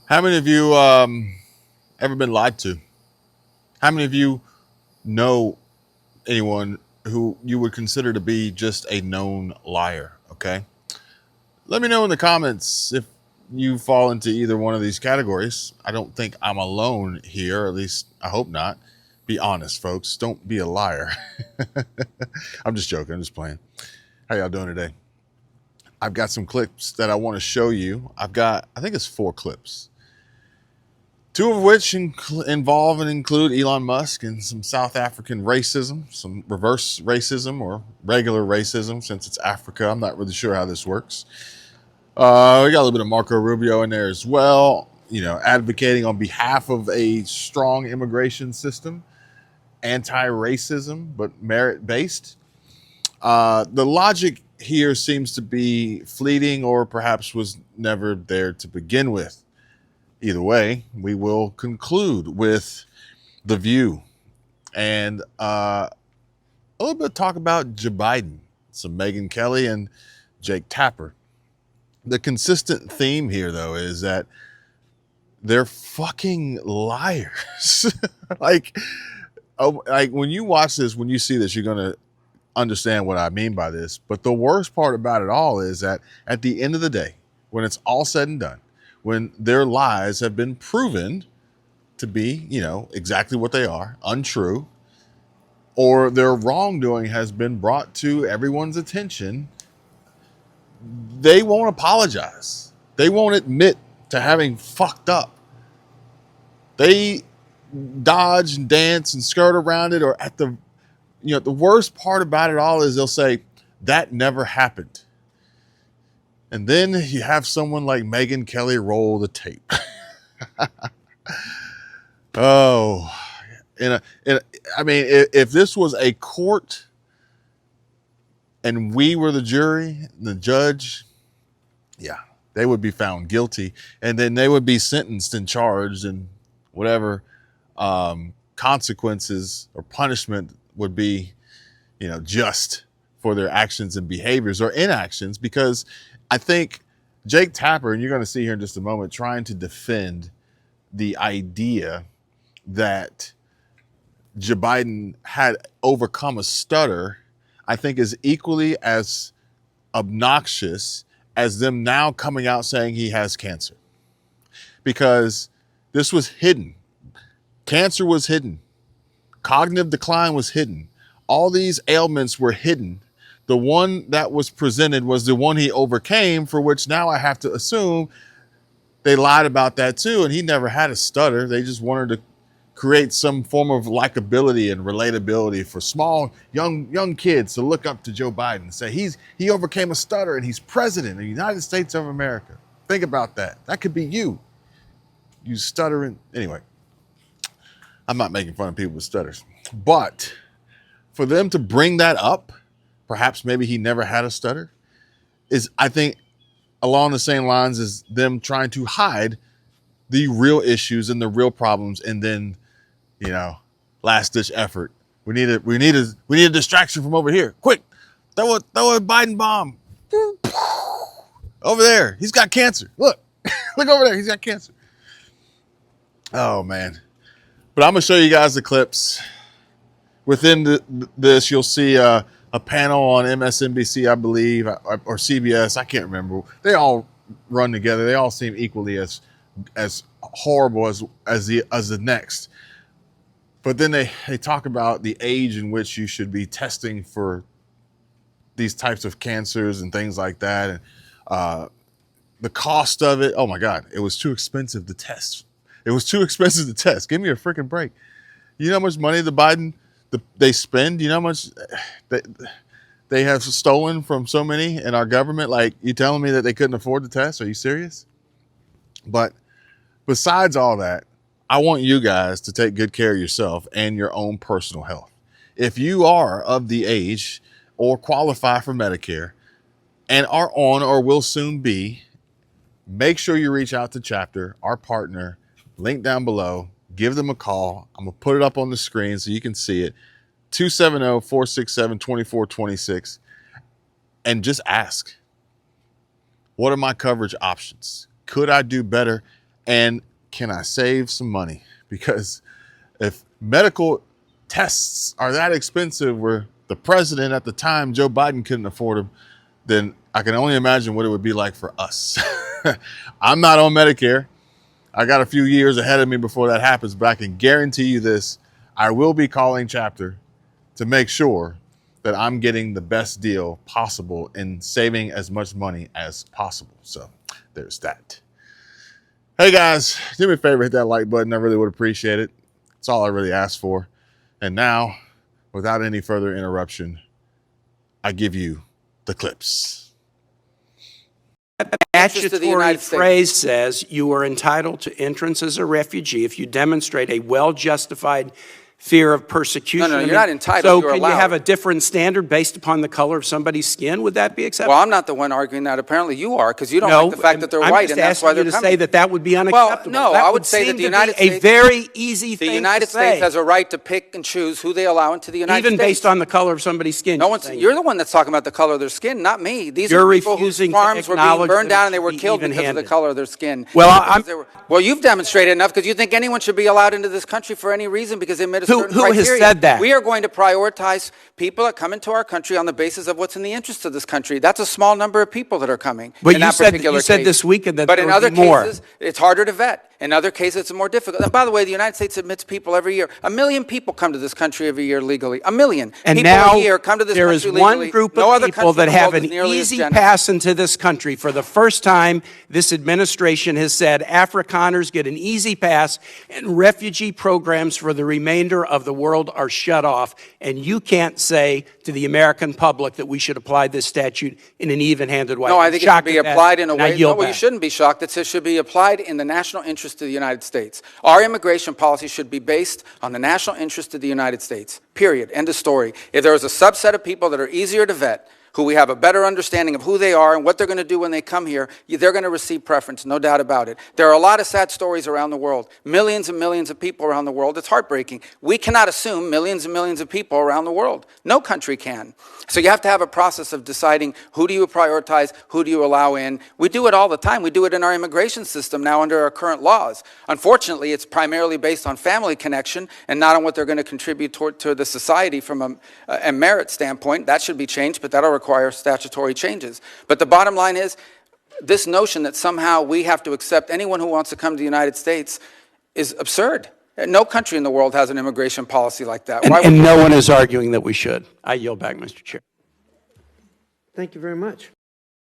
How many of you ever been lied to? How many of you know anyone who you would consider to be just a known liar? Okay. Let me know in the comments if you fall into either one of these categories. I don't think I'm alone here, or at least I hope not. Be honest, folks. Don't be a liar. I'm just joking. I'm just playing. How y'all doing today? I've got some clips that I want to show you. I think it's 4 clips. Two of which involve and include Elon Musk and some South African racism, some reverse racism or regular racism since it's Africa. I'm not really sure how this works. We got a little bit of Marco Rubio in there as well, advocating on behalf of a strong immigration system, anti-racism, but merit-based. The logic here seems to be fleeting or perhaps was never there to begin with. Either way, we will conclude with the view and a little bit of talk about Joe Biden, some Megyn Kelly and Jake Tapper. The consistent theme here, though, is that they're fucking liars. like, like when you watch this, when you see this, you're gonna understand what I mean by this. But the worst part about it all is that at the end of the day, when it's all said and done, when their lies have been proven to be, exactly what they are, untrue, or their wrongdoing has been brought to everyone's attention, they won't apologize. They won't admit to having fucked up. They dodge and dance and skirt around it, or the worst part about it all is they'll say, that never happened. And then you have someone like Megyn Kelly roll the tape. Oh, I mean, if this was a court and we were the jury, the judge, yeah, they would be found guilty, and then they would be sentenced and charged, and whatever consequences or punishment would be, just for their actions and behaviors or inactions. Because I think Jake Tapper, and you're going to see here in just a moment, trying to defend the idea that Joe Biden had overcome a stutter, I think is equally as obnoxious as them now coming out saying he has cancer. Because this was hidden. Cancer was hidden. Cognitive decline was hidden. All these ailments were hidden. The one that was presented was the one he overcame, for which now I have to assume they lied about that too. And he never had a stutter. They just wanted to create some form of likability and relatability for small, young kids to look up to Joe Biden and say he overcame a stutter and he's president of the United States of America. Think about that. That could be you. You stuttering. Anyway, I'm not making fun of people with stutters. But for them to bring that up, perhaps maybe he never had a stutter, is, I think, along the same lines as them trying to hide the real issues and the real problems, and then, last ditch effort. We need a distraction from over here. Quick, throw a Biden bomb over there. He's got cancer. Look, look over there. He's got cancer. Oh man! But I'm gonna show you guys the clips. Within this, you'll see a panel on MSNBC, I believe, or CBS. I can't remember. They all run together. They all seem equally as horrible as the next. But then they talk about the age in which you should be testing for these types of cancers and things like that, and the cost of it. Oh my God, it was too expensive to test. It was too expensive to test. Give me a freaking break. You know how much money they spend? You know how much they have stolen from so many in our government? Like, you telling me that they couldn't afford to test? Are you serious? But besides all that, I want you guys to take good care of yourself and your own personal health. If you are of the age or qualify for Medicare and are on or will soon be, make sure you reach out to Chapter, our partner, link down below. Give them a call. I'm going to put it up on the screen so you can see it. 270-467-2426. And just ask, what are my coverage options? Could I do better? And can I save some money? Because if medical tests are that expensive where the president at the time, Joe Biden, couldn't afford them, then I can only imagine what it would be like for us. I'm not on Medicare. I got a few years ahead of me before that happens, but I can guarantee you this, I will be calling Chapter to make sure that I'm getting the best deal possible and saving as much money as possible. So there's that. Hey guys, do me a favor, hit that like button. I really would appreciate it. That's all I really asked for. And now, without any further interruption, I give you the clips. The statutory phrase says you are entitled to entrance as a refugee if you demonstrate a well-justified fear of persecution. No, you're not entitled. So can you have a different standard based upon the color of somebody's skin? Would that be acceptable? Well, I'm not the one arguing that. Apparently you are, because you don't like the fact that they're white, and that's why they're coming. I'm just asking you to say that would be unacceptable. Well, no, I would say that the United States, a very easy thing to say. The United States has a right to pick and choose who they allow into the United States. Even based on the color of somebody's skin. You're the one that's talking about the color of their skin, not me. These are people whose farms were being burned down and they were killed because of the color of their skin. Well, you've demonstrated enough, because you think anyone should be allowed into this country for any reason because they met a certain criteria. Who has said that? We are going to prioritize people that come into our country on the basis of what's in the interest of this country. That's a small number of people that are coming. But you said this weekend that there would be more. But in other cases, it's harder to vet. In other cases, it's more difficult. And by the way, the United States admits people every year. 1 million people come to this country every year legally. 1 million and people now a year come to this there country is legally. One group of people that have an easy pass into this country. For the first time, this administration has said Afrikaners get an easy pass and refugee programs for the remainder of the world are shut off. And you can't say to the American public that we should apply this statute in an even-handed way. No, I think it should be applied in a way. No, you shouldn't be shocked. It should be applied in the national interest of the United States. Our immigration policy should be based on the national interest of the United States. Period. End of story. If there is a subset of people that are easier to vet, who we have a better understanding of who they are and what they're going to do when they come here, they're going to receive preference, no doubt about it. There are a lot of sad stories around the world. Millions and millions of people around the world. It's heartbreaking. We cannot assume millions and millions of people around the world. No country can. So you have to have a process of deciding who do you prioritize, who do you allow in. We do it all the time. We do it in our immigration system now under our current laws. Unfortunately, it's primarily based on family connection and not on what they're going to contribute to the society from a merit standpoint. That should be changed, but that'll require statutory changes. But the bottom line is, this notion that somehow we have to accept anyone who wants to come to the United States is absurd. No country in the world has an immigration policy like that. And no one is arguing that we should. I yield back, Mr. Chair. Thank you very much.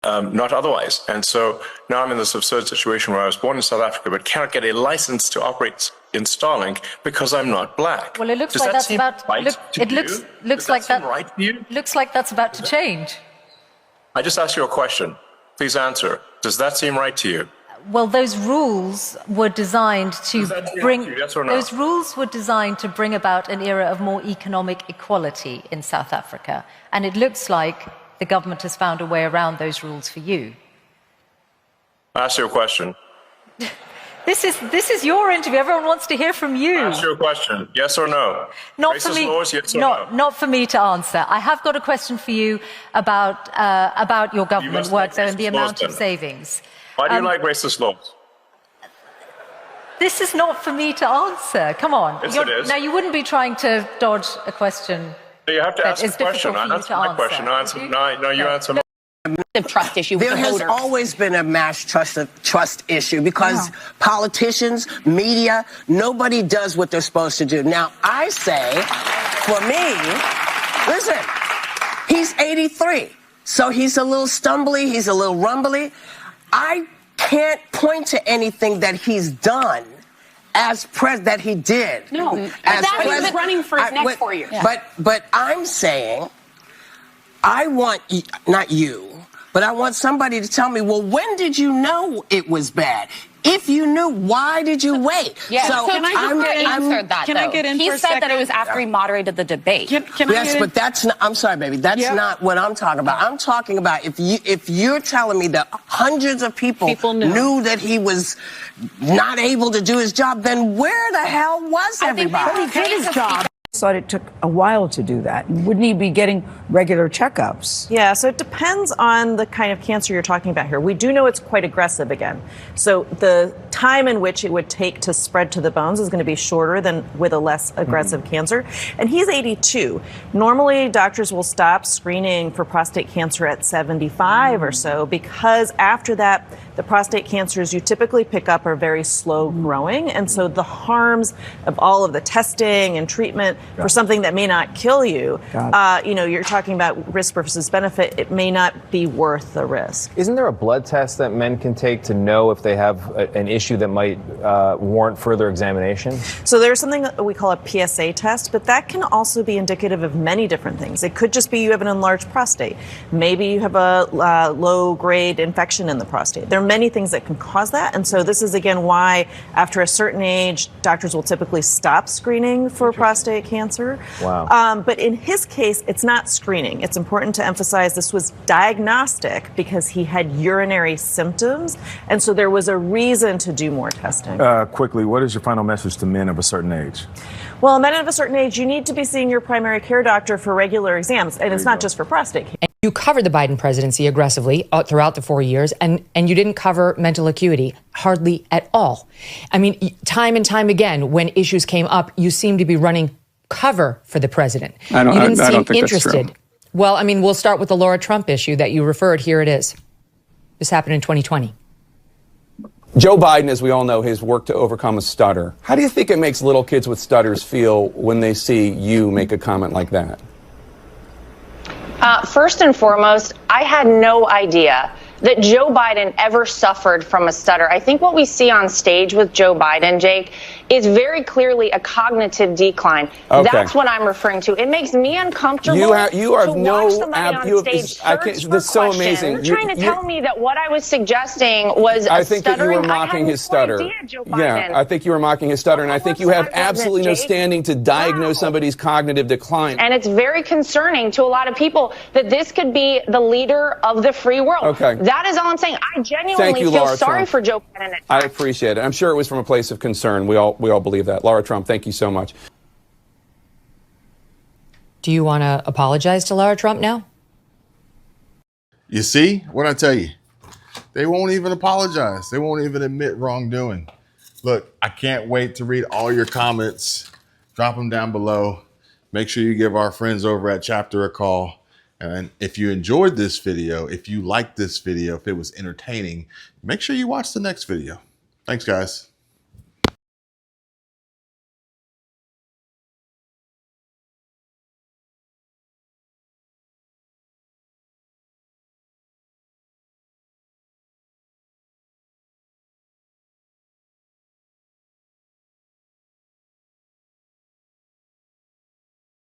Not otherwise. And so now I'm in this absurd situation where I was born in South Africa but cannot get a license to operate in Starlink because I'm not black. Well, it looks like that's about looks like that's about to change. I just asked you a question. Please answer. Does that seem right to you? Well, those rules were designed to bring yes or no? Those rules were designed to bring about an era of more economic equality in South Africa, and it looks like the government has found a way around those rules for you. I asked you a question. This is your interview. Everyone wants to hear from you. I asked you a question. Yes or no? Not Racist for me. Laws, yes or no? Not for me to answer. I have got a question for you about your government work, though, and the amount of savings. Why do you like racist laws? This is not for me to answer. Come on. Yes, it is. Now, you wouldn't be trying to dodge a question. You have to ask a question. I answer my question. No, you answer my trust issue with there has always been a mass trust issue because politicians, media, nobody does what they're supposed to do. Now, I say, for me, listen, he's 83, so he's a little stumbly, he's a little rumbly. I can't point to anything that he's done as that he did. No, but he's been running for his next 4 years. But I'm saying, I want, not you, but I want somebody to tell me, well, when did you know it was bad? If you knew, why did you wait? Yeah. So can I answer that, Can I get in for a second? He said that it was after he moderated the debate. Yes, but that's not, I'm sorry, baby. That's not what I'm talking about. I'm talking about if you're telling me that hundreds of people knew that he was not able to do his job, then where the hell was everybody? He did his job. Thought it took a while to do that. Wouldn't he be getting regular checkups. Yeah, so it depends on the kind of cancer you're talking about here. We do know it's quite aggressive again. So the time in which it would take to spread to the bones is going to be shorter than with a less aggressive cancer. And he's 82. Normally, doctors will stop screening for prostate cancer at 75 or so, because after that, the prostate cancers you typically pick up are very slow growing. And so the harms of all of the testing and treatment for something that may not kill you, you're talking about risk versus benefit, it may not be worth the risk. Isn't there a blood test that men can take to know if they have an issue that might warrant further examination? So there's something that we call a PSA test, but that can also be indicative of many different things. It could just be you have an enlarged prostate. Maybe you have a low-grade infection in the prostate. There are many things that can cause that, and so this is, again, why after a certain age, doctors will typically stop screening for prostate cancer. Wow. But in his case, it's not screening. It's important to emphasize this was diagnostic because he had urinary symptoms, and so there was a reason to do more testing. Quickly, what is your final message to men of a certain age? Well, men of a certain age, you need to be seeing your primary care doctor for regular exams, and it's not just for prostate cancer. You covered the Biden presidency aggressively throughout the 4 years, and you didn't cover mental acuity hardly at all. I mean, time and time again, when issues came up, you seemed to be running cover for the president. You didn't seem interested. That's true. Well, I mean, we'll start with the Laura Trump issue that you referred. Here it is. This happened in 2020. Joe Biden, as we all know, has worked to overcome a stutter. How do you think it makes little kids with stutters feel when they see you make a comment like that? First and foremost, I had no idea that Joe Biden ever suffered from a stutter. I think what we see on stage with Joe Biden, Jake, is very clearly a cognitive decline. Okay. That's what I'm referring to. It makes me uncomfortable you are to watch somebody on stage search for so amazing. You're trying to tell me that what I was suggesting was I a think that you stuttering. were mocking his stutter. Yeah, I think you were mocking his stutter, and I think you have absolutely no standing to diagnose somebody's cognitive decline. And it's very concerning to a lot of people that this could be the leader of the free world. Okay. That is all I'm saying. I genuinely feel Laura sorry Trump. for Joe Biden. I appreciate it. I'm sure it was from a place of concern. We all believe that. Laura Trump, thank you so much. Do you want to apologize to Laura Trump now? You see what I tell you? They won't even apologize. They won't even admit wrongdoing. Look, I can't wait to read all your comments. Drop them down below. Make sure you give our friends over at Chapter a call. And if you enjoyed this video, if you liked this video, if it was entertaining, make sure you watch the next video. Thanks, guys.